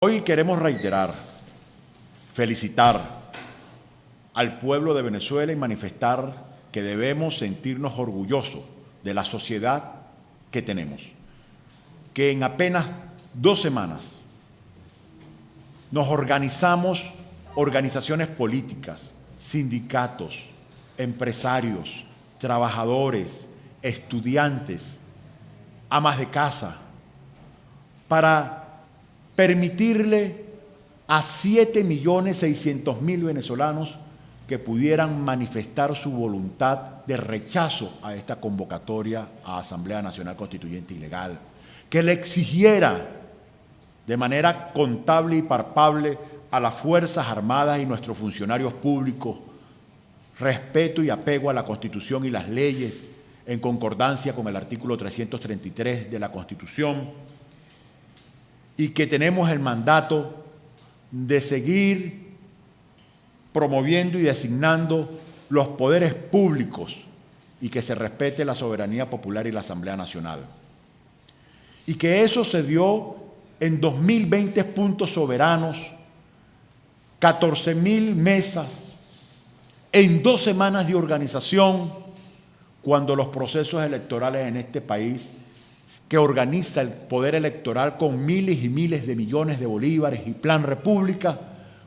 Hoy queremos reiterar, felicitar al pueblo de Venezuela y manifestar que debemos sentirnos orgullosos de la sociedad que tenemos, que en apenas 2 semanas nos organizamos, organizaciones políticas, sindicatos, empresarios, trabajadores, estudiantes, amas de casa, para permitirle a 7.600.000 venezolanos que pudieran manifestar su voluntad de rechazo a esta convocatoria a Asamblea Nacional Constituyente ilegal, que le exigiera de manera contable y palpable a las Fuerzas Armadas y nuestros funcionarios públicos respeto y apego a la Constitución y las leyes en concordancia con el artículo 333 de la Constitución, y que tenemos el mandato de seguir promoviendo y designando los poderes públicos y que se respete la soberanía popular y la Asamblea Nacional. Y que eso se dio en 2.020 puntos soberanos, 14.000 mesas, en 2 semanas de organización, cuando los procesos electorales en este país que organiza el poder electoral con miles y miles de millones de bolívares y Plan República,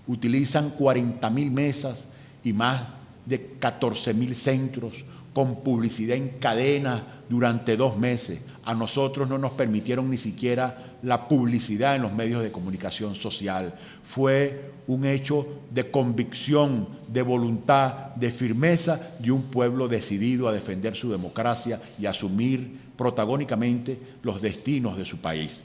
utilizan 40.000 mesas y más de 14.000 centros con publicidad en cadena durante 2 meses. A nosotros no nos permitieron ni siquiera la publicidad en los medios de comunicación social. Fue un hecho de convicción, de voluntad, de firmeza de un pueblo decidido a defender su democracia y asumir protagónicamente los destinos de su país.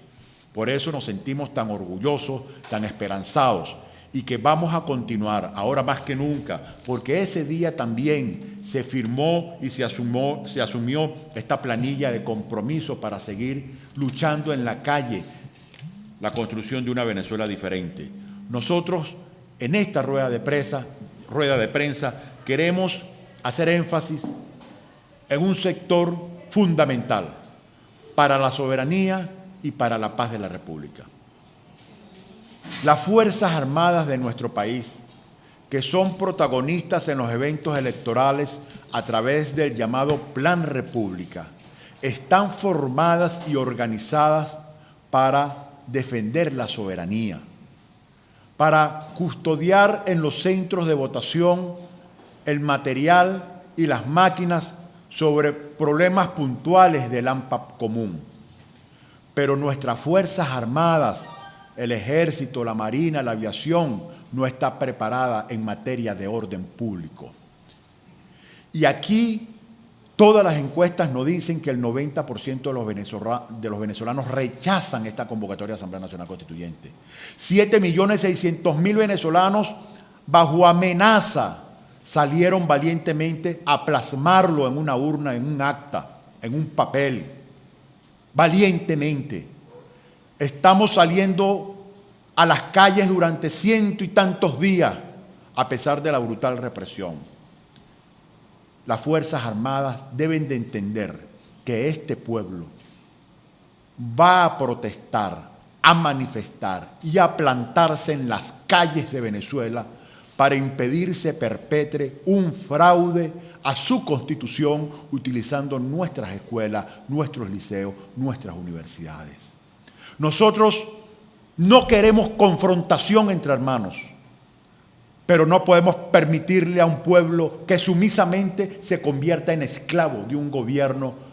Por eso nos sentimos tan orgullosos, tan esperanzados, y que vamos a continuar ahora más que nunca, porque ese día también se firmó y se asumió esta planilla de compromiso para seguir luchando en la calle la construcción de una Venezuela diferente. Nosotros en esta rueda de prensa queremos hacer énfasis en un sector fundamental para la soberanía y para la paz de la República. Las Fuerzas Armadas de nuestro país, que son protagonistas en los eventos electorales a través del llamado Plan República, están formadas y organizadas para defender la soberanía, para custodiar en los centros de votación el material y las máquinas sobre problemas puntuales del AMPA común. Pero nuestras Fuerzas Armadas, el Ejército, la Marina, la Aviación, no está preparada en materia de orden público. Y aquí todas las encuestas nos dicen que el 90% de los venezolanos rechazan esta convocatoria de Asamblea Nacional Constituyente. 7.600.000 venezolanos bajo amenaza salieron valientemente a plasmarlo en una urna, en un acta, en un papel. Valientemente. Estamos saliendo a las calles durante 100 y tantos días, a pesar de la brutal represión. Las Fuerzas Armadas deben de entender que este pueblo va a protestar, a manifestar y a plantarse en las calles de Venezuela para impedir se perpetre un fraude a su Constitución utilizando nuestras escuelas, nuestros liceos, nuestras universidades. Nosotros no queremos confrontación entre hermanos, pero no podemos permitirle a un pueblo que sumisamente se convierta en esclavo de un gobierno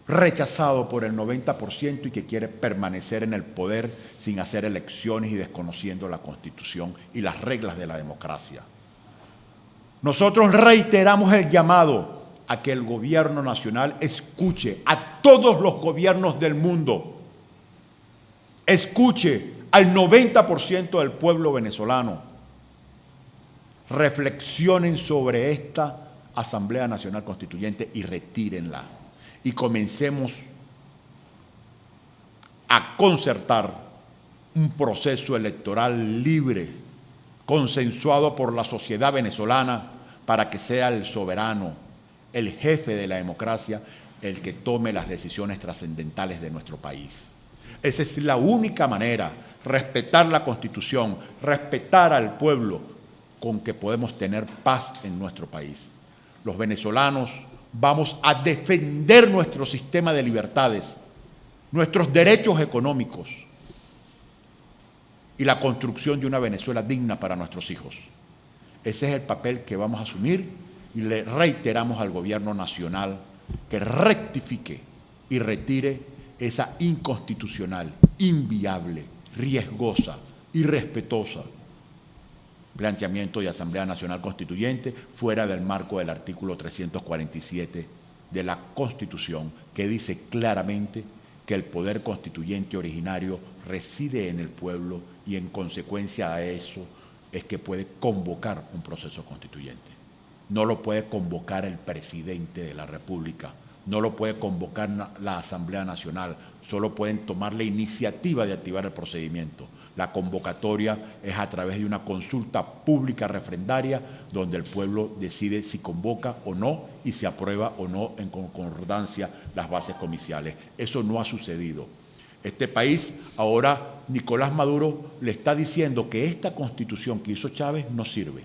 rechazado por el 90% y que quiere permanecer en el poder sin hacer elecciones y desconociendo la Constitución y las reglas de la democracia. Nosotros reiteramos el llamado a que el gobierno nacional escuche a todos los gobiernos del mundo, escuche al 90% del pueblo venezolano, reflexionen sobre esta Asamblea Nacional Constituyente y retírenla. Y comencemos a concertar un proceso electoral libre, consensuado por la sociedad venezolana, para que sea el soberano, el jefe de la democracia, el que tome las decisiones trascendentales de nuestro país. Esa es la única manera, respetar la Constitución, respetar al pueblo, con que podemos tener paz en nuestro país. Los venezolanos vamos a defender nuestro sistema de libertades, nuestros derechos económicos y la construcción de una Venezuela digna para nuestros hijos. Ese es el papel que vamos a asumir y le reiteramos al gobierno nacional que rectifique y retire esa inconstitucional, inviable, riesgosa, irrespetuosa planteamiento de Asamblea Nacional Constituyente fuera del marco del artículo 347 de la Constitución, que dice claramente que el poder constituyente originario reside en el pueblo y en consecuencia a eso es que puede convocar un proceso constituyente. No lo puede convocar el presidente de la República, no lo puede convocar la Asamblea Nacional, solo pueden tomar la iniciativa de activar el procedimiento. La convocatoria es a través de una consulta pública refrendaria donde el pueblo decide si convoca o no y si aprueba o no en concordancia las bases comiciales. Eso no ha sucedido. Este país, ahora Nicolás Maduro le está diciendo que esta constitución que hizo Chávez no sirve,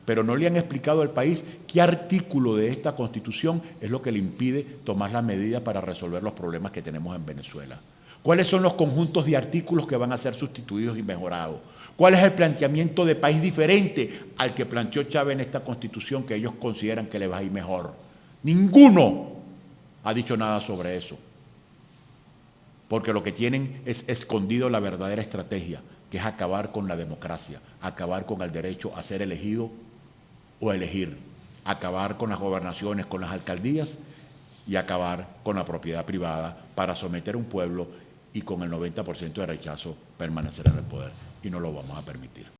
pero no le han explicado al país qué artículo de esta constitución es lo que le impide tomar la medida para resolver los problemas que tenemos en Venezuela. ¿Cuáles son los conjuntos de artículos que van a ser sustituidos y mejorados? ¿Cuál es el planteamiento de país diferente al que planteó Chávez en esta Constitución que ellos consideran que le va a ir mejor? Ninguno ha dicho nada sobre eso, porque lo que tienen es escondido la verdadera estrategia, que es acabar con la democracia, acabar con el derecho a ser elegido o elegir, acabar con las gobernaciones, con las alcaldías y acabar con la propiedad privada para someter a un pueblo y con el 90% de rechazo permanecer en el poder, y no lo vamos a permitir.